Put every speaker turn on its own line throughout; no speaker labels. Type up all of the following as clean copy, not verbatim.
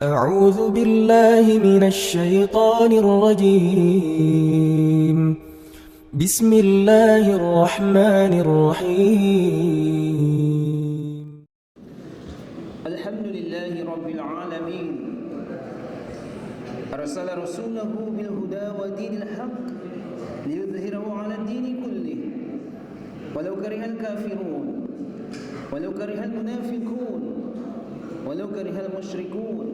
أعوذ بالله من الشيطان الرجيم بسم الله الرحمن الرحيم
الحمد لله رب العالمين أرسل رسوله بالهدى ودين الحق ليظهره على الدين كله ولو كره الكافرون ولو كره المنافقون ولو كره المشركون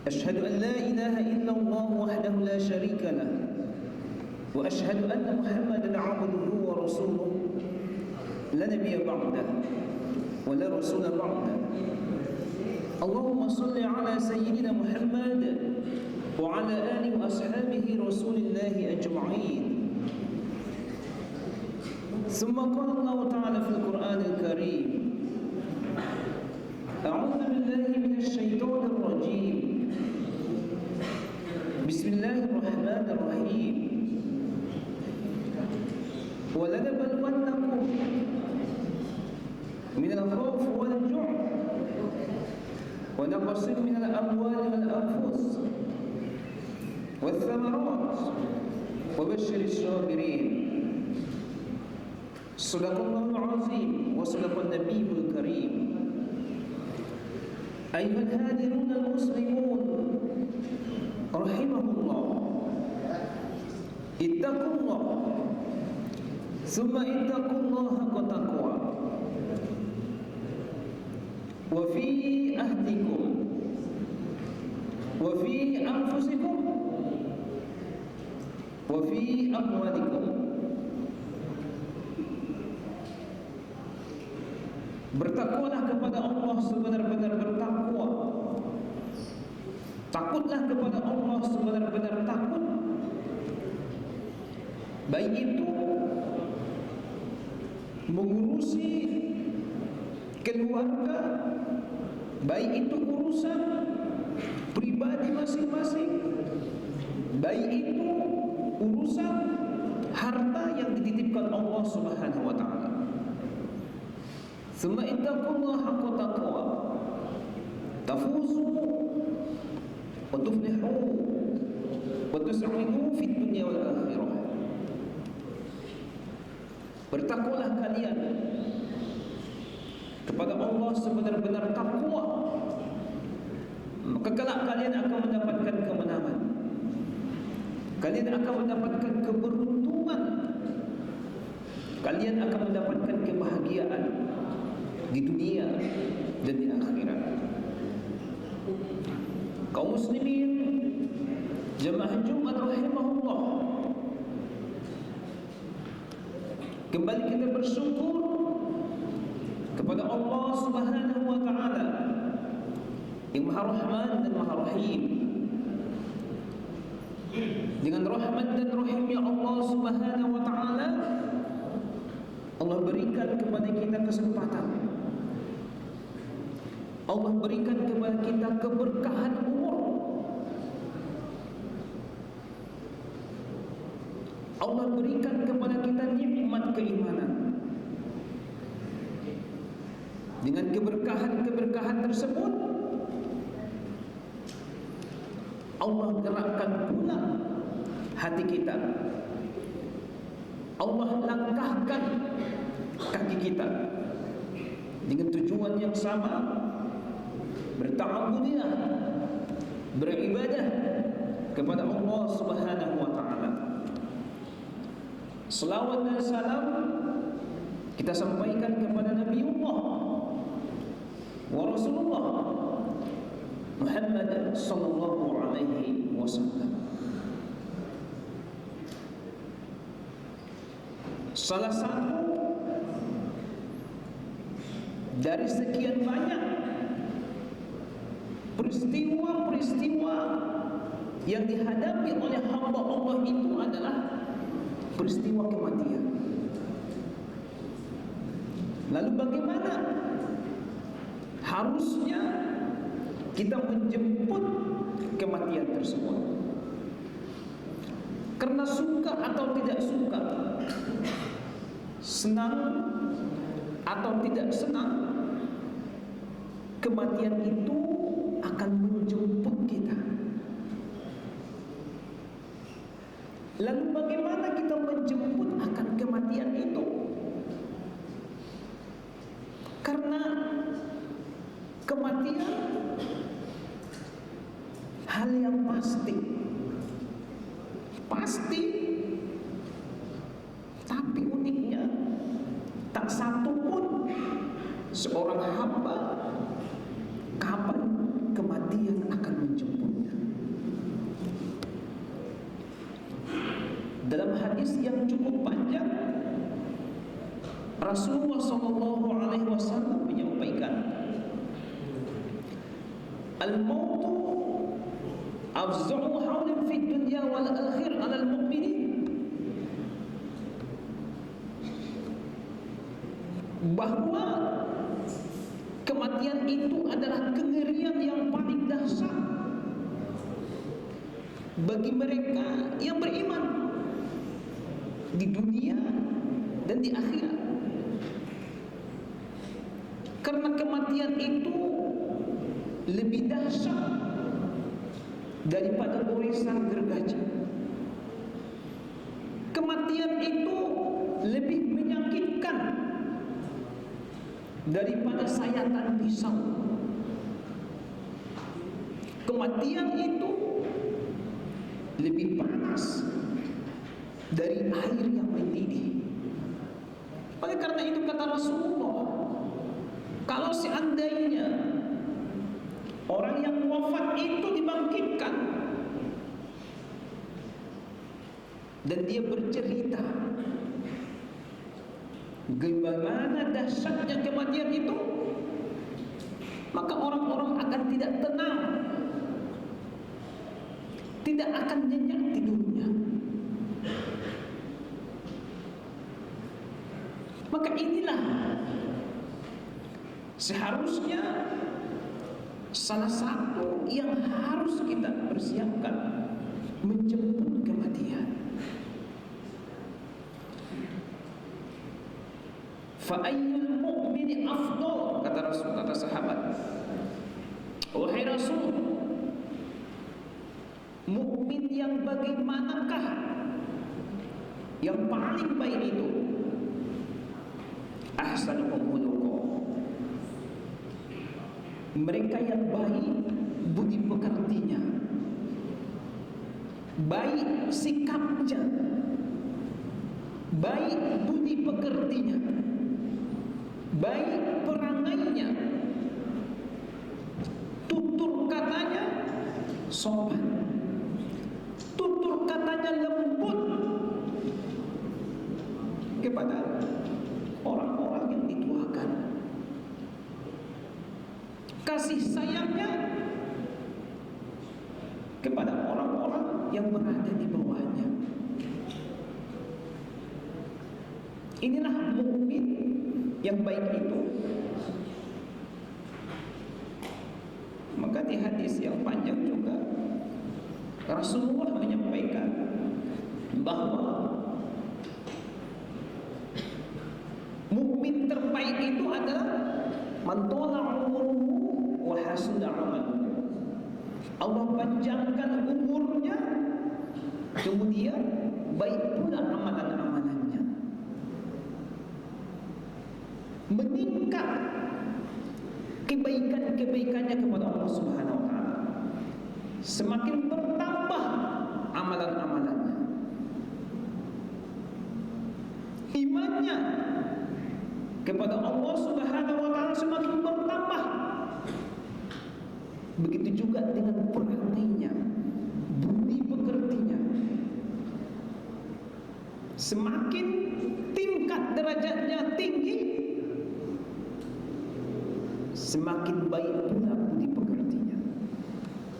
أشهد أن لا إله إلا الله وحده لا شريك له وأشهد أن محمدا عبده ورسوله لا نبي بعده ولا رسول بعده اللهم صل على سيدنا محمد وعلى آله وأصحابه رسول الله أجمعين ثم قال الله تعالى في القرآن الكريم أعوذ بالله من الشيطان الرجيم بسم الله الرحمن الرحيم ولنبلونكم من الخوف والجوع ونقص من الأموال والأنفس والثمرات وبشر الصابرين صدق الله العظيم وصدق النبي الكريم أيها الهادرون المسلمون رحمه الله اتقوا الله ثم اتقوا الله حق تقواه وفي أهلكم وفي أنفسكم وفي أموالكم. Bertakwalah kepada Allah sebenar-benar bertakwa. Takutlah kepada Allah sebenar-benar takut. Baik itu mengurusi keluarga, baik itu urusan pribadi masing-masing, baik itu urusan harta yang dititipkan Allah Subhanahu wa taala. Tsumma ittaqullaha haqqa taqwa tafuzu wa tuflihu wa tus'idu fid dunya wal akhirah. Bertakwalah kalian kepada Allah sebenar-benar takwa, maka kelak kalian akan mendapatkan kemenangan, kalian akan mendapatkan keberuntungan, kalian akan mendapatkan kebahagiaan di dunia dan di akhirat. Kaum muslimin jamaah Jumat rahimahullah, kembali kita bersyukur kepada Allah Subhanahu wa taala yang Maha Rahman dan Maha Rahim. Dengan rahmat dan rahimnya Allah Subhanahu wa taala, Allah berikan kepada kita kesempatan, Allah berikan kepada kita keberkahan umur, Allah berikan kepada kita nikmat keimanan. Dengan keberkahan-keberkahan tersebut, Allah gerakkan pula hati kita, Allah langkahkan kaki kita dengan tujuan yang sama, berta'abbudiyah, beribadah kepada Allah Subhanahu wa taala. Selawat dan salam kita sampaikan kepada Nabiullah wa Rasulullah Muhammad sallallahu alaihi wasallam. Salah satu dari sekian banyak peristiwa-peristiwa yang dihadapi oleh hamba Allah itu adalah peristiwa kematian. Lalu bagaimana harusnya kita menjemput kematian tersebut? Karena suka atau tidak suka, senang atau tidak senang, kematian itu akan pasti. Pasti. Tapi uniknya, tak satu pun seorang hamba kapan kematian akan menjemputnya. Dalam hadis yang cukup panjang, Rasulullah SAW menyampaikan, al-mautu afza'u hawlin fi dunya wal akhir 'ala al-mu'minin. Bahwa kematian itu adalah kengerian yang paling dahsyat bagi mereka yang beriman di dunia dan di akhirat. Karena kematian itu lebih dahsyat daripada goresan gergaji. Kematian itu lebih menyakitkan daripada sayatan pisau. Kematian itu lebih panas dari air yang mendidih. Oleh karena itu kata Rasulullah, kalau seandainya orang yang wafat itu dibangkitkan dan dia bercerita bagaimana dahsyatnya kematian itu, maka orang-orang akan tidak tenang, tidak akan nyenyak tidurnya. Maka inilah seharusnya salah satu yang harus kita persiapkan, menjemput kematian. Fa ayyul mu'mini afdal, kata sahabat, wahai Rasul, mukmin yang bagaimanakah yang paling baik itu? Ahsanuhum khuluqa, mereka yang baik budi pekertinya, baik sikapnya, baik budi pekertinya, baik perangainya, tutur katanya sopan, tutur katanya lembut kepada orang-orang yang dituakan, kasih sayangnya kepada orang-orang yang berada di bawahnya. Inilah mukmin yang baik itu. Maka di hadis yang panjang juga Rasulullah menyampaikan bahwa mukmin terbaik itu adalah man tala umuruhu wa hasuna amaluhu. Allah panjangkan umurnya, kemudian baik pula amalan-amalannya, meningkat kebaikan-kebaikannya kepada Allah Subhanahu wa taala, semakin bertambah amalan-amalannya, imannya kepada Allah Subhanahu wa taala semakin bertambah. Begitu juga dengan perangainya, budi pekertinya, semakin tingkat derajatnya tinggi, semakin baik pula budi pekertinya.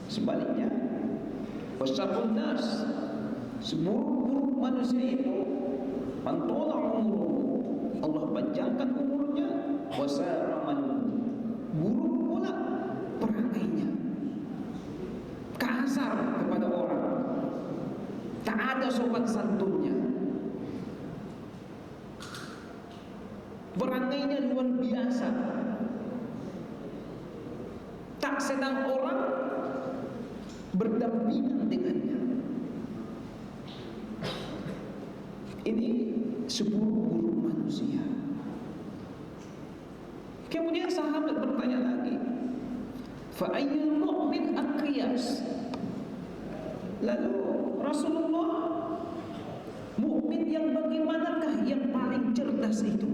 Sebaliknya, wasyarrun nas, seburuk-buruk manusia itu man tala umuruhu, Allah panjangkan umurnya, wasara amaluhu, buruk pula perangainya, kasar kepada orang, tak ada sopan santunnya, perangainya luar biasa, tak senang orang berdampingan dengannya. Ini seburuk-buruk manusia. Kemudian sahabat bertanya lagi, fa ayyul mu'min aqyas, Lalu Rasulullah, mukmin yang bagaimanakah yang paling cerdas itu?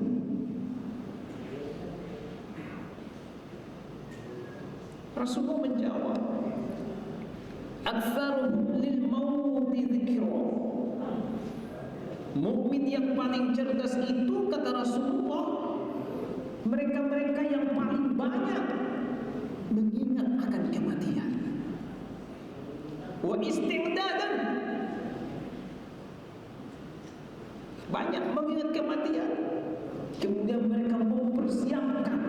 Rasulullah menjawab, aktsaruhum lil mauti dzikra. Mukmin yang paling cerdas itu, kata Rasulullah, mereka-mereka yang paling banyak mengingat akan kematian. Wa isti'dadan, banyak mengingat kematian, kemudian mereka mempersiapkan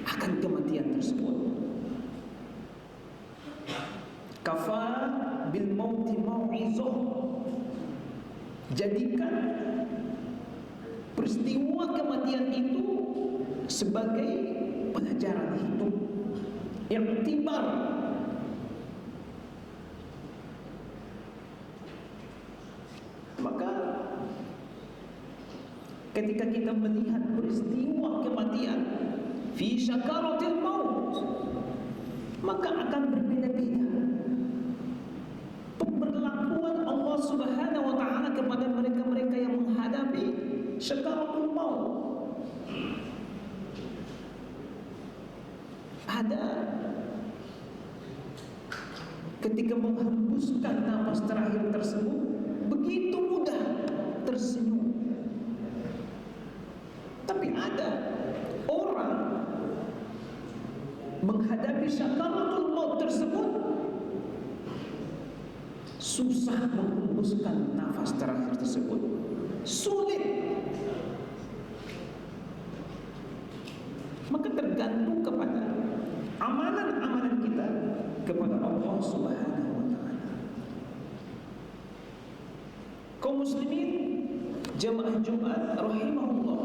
akan kematian tersebut. Kafa bil mauti mau'izah, jadikan peristiwa kematian itu sebagai pelajaran hidup, iktibar. Maka ketika kita melihat peristiwa kematian fi syakaratil maut, maka akan berbeda-beda pemberlakuan Allah Subhanahu wa taala kepada mereka-mereka yang menghadapi syakaratul maut. Ada ketika menghembuskan napas terakhir tersebut begitu mudah tersenyum. Tapi ada orang menghadapi syakaratul maut tersebut susah menghembuskan nafas terakhir tersebut, sulit. Maka tergantung kepada amalan-amalan kita kepada Allah Subhanahu wa taala. Kaum muslimin jamaah Jumat rahimahullah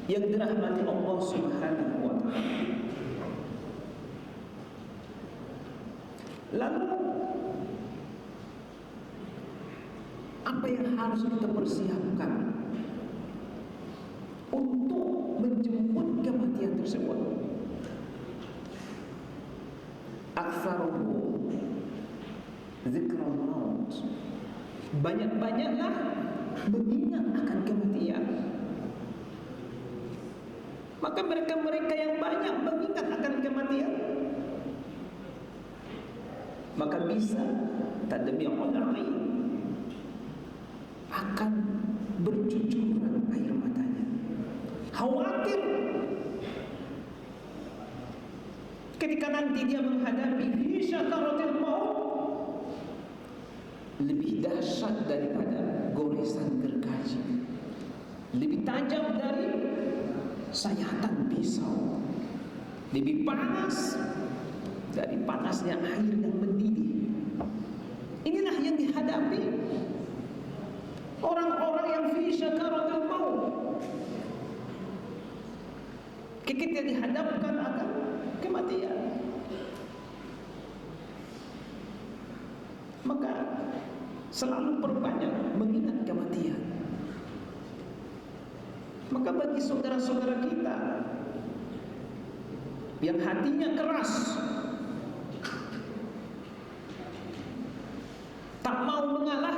yang dirahmati Allah Subhanahu wa taala. Lalu apa yang harus kita persiapkan untuk menjemput kematian tersebut? Aktsaruhu dzikral maut, banyak-banyaklah mengingat akan kematian. Maka mereka-mereka yang banyak mengingat akan kematian, maka bisa tadmi'ul ain, akan bercucuran air matanya, khawatir ketika nanti dia menghadapi syakaratul maut lebih dahsyat daripada goresan gergaji, lebih tajam dari sayatan pisau, lebih panas dari panasnya air yang mendidih. Inilah yang dihadapi orang-orang yang fi syakaratul maut. Kita dihadapkan akan kematian, maka selalu perbanyak mengingat kematian. Maka bagi saudara-saudara kita yang hatinya keras, tak mau mengalah,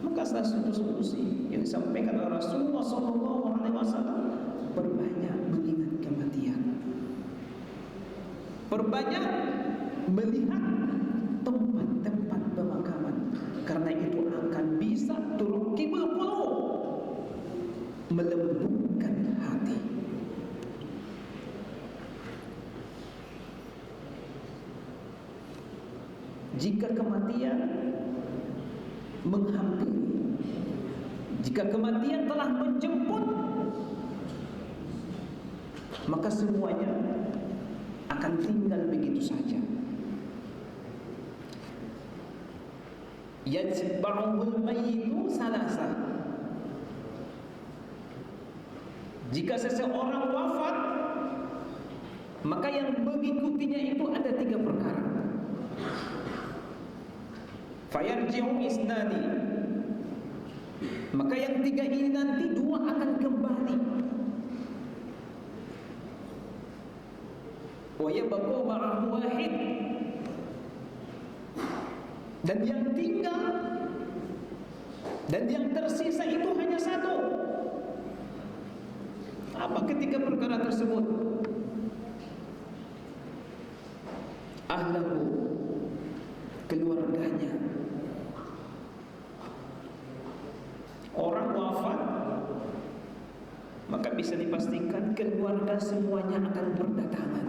maka salah satu solusi yang disampaikan oleh Rasulullah SAW, perbanyak mengingat kematian, perbanyak melihat tempat-tempat pemakaman, karena itu akan bisa turqibul qulub, melembutkan hati. Jika kematian menghampiri, jika kematian telah menjemput, maka semuanya akan tinggal begitu saja. Yatba'uhul mayyitu salasa. Jika seseorang wafat, maka yang mengikutinya itu ada 3 perkara. Fayarji'u isnani, maka yang 3 ini nanti 2 akan kembali. Wa yabqa ma'ahu wahid, Dan yang tinggal dan yang tersisa itu hanya satu. Apa ketika perkara tersebut? Ahlahu, keluarganya. Orang wafat, maka bisa dipastikan keluarga semuanya akan berdatangan.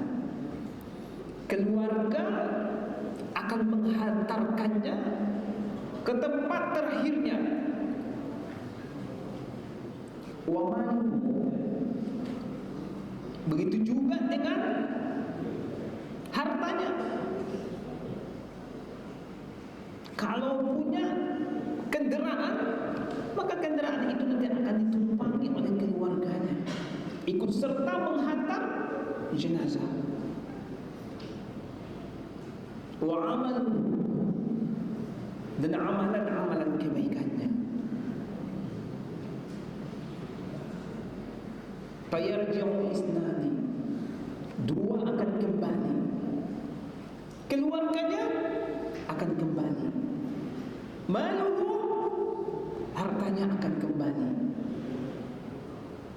Keluarga akan menghantarkannya ke tempat terakhirnya. Wa maluhu, begitu juga dengan hartanya. Kalau punya kendaraan, maka kendaraan itu nanti akan ditumpangi oleh keluarganya, ikut serta menghantar jenazah. Wa amal, dan amalan-amalan kebaikannya. Fayarji'u isnani, dua akan kembali, keluarganya akan kembali, maluhu, hartanya akan kembali.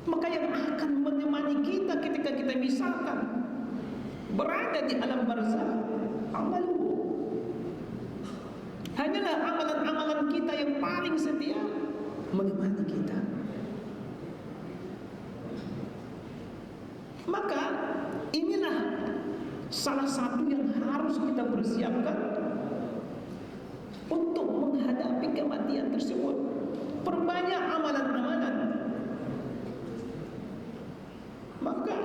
Maka yang akan menemani kita ketika kita misalkan berada di alam barzakh, amaluhu, hanyalah amalan-amalan kita yang paling setia menemani kita. Maka inilah salah satu yang harus kita persiapkan untuk menghadapi kematian tersebut. Perbanyak amalan-amalan. Maka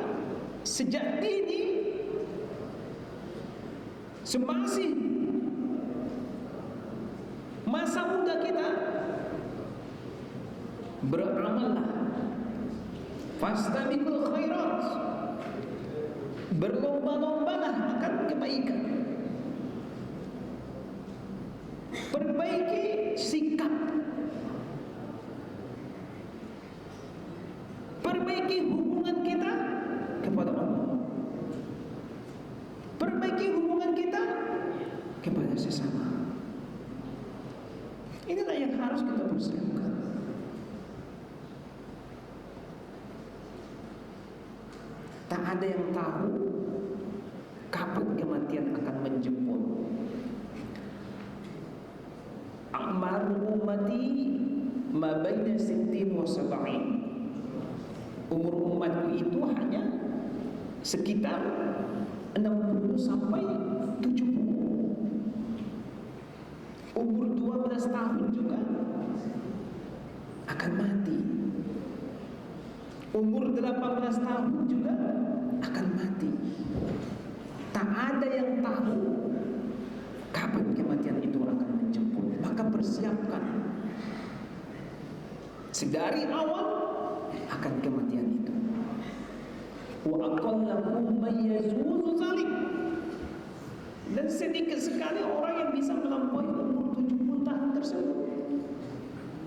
sejak dini, semasih masa muda kita, beramallah, fastabiqul khairat, berlomba-lombalah akan kebaikan. Perbaiki sikap, perbaiki hubungan kita kepada Allah, perbaiki hubungan kita kepada sesama. Inilah yang harus kita persiapkan. Tak ada yang tahu kapan kematian akan menjemput. A'mar ummati ma baina 60 wa 70. Umur umatku itu hanya sekitar 60 sampai 70. Umur 12 tahun juga akan mati. Umur 18 tahun juga akan mati. Tak ada yang tahu kapan kematian itu akan menjemput. Maka persiapkan sedari awal akan kematian itu. Wa aqallahu may yazuzu zalik. Dan sedikit sekali orang yang bisa melampaui umur 70 tahun tersebut.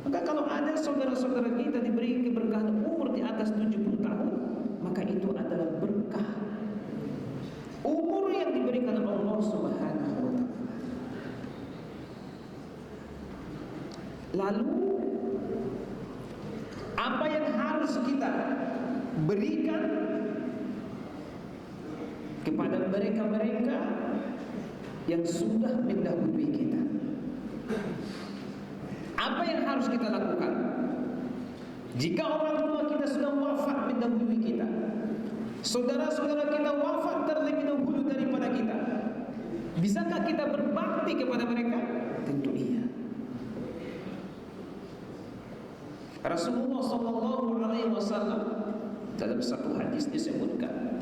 Maka kalau ada saudara-saudara kita diberi keberkahan umur di atas 70 tahun, maka itu adalah berkah umur yang diberikan oleh Allah Subhanahu wa ta'ala. Lalu apa yang harus kita berikan kepada mereka-mereka yang sudah mendahului kita? Apa yang harus kita lakukan? Jika orang tua kita sudah wafat mendahului kita, saudara-saudara kita wafat terlebih dahulu daripada kita, bisakah kita berbakti kepada mereka? Tentu iya. Rasulullah SAW dalam satu hadis disebutkan,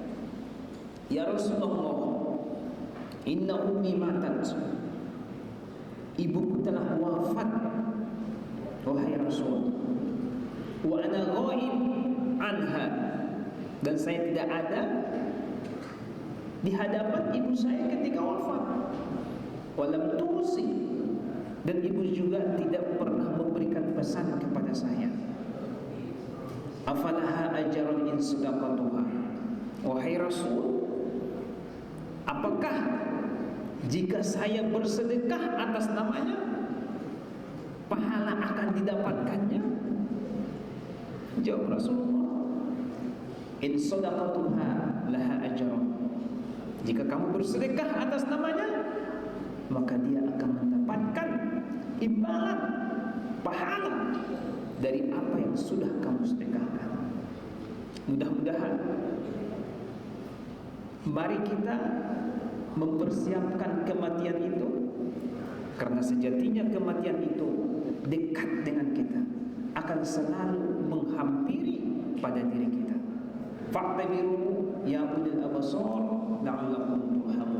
ya Rasulullah, inna ummi matat, ibuku telah wafat, wahai Rasul, wa ana ghaib anha, dan saya tidak ada di hadapan ibu saya ketika wafat. Walam tusi, dan ibu juga tidak pernah memberikan pesan kepada saya. Afalaha ajrun in sadaqatuha, wahai Rasul, apakah Jika saya bersedekah atas namanya, pahala akan didapatkannya? Jawab Rasulullah, in sadaqatuha laha ajrun. Jika kamu bersedekah atas namanya, maka dia akan mendapatkan imbalan, pahala dari apa yang sudah kamu sedekahkan. Mudah-mudahan mari kita mempersiapkan kematian itu, karena sejatinya kematian itu dekat dengan kita, akan selalu menghampiri pada diri kita. Fa'tabiru ya ulil absar la'allakum turhamun.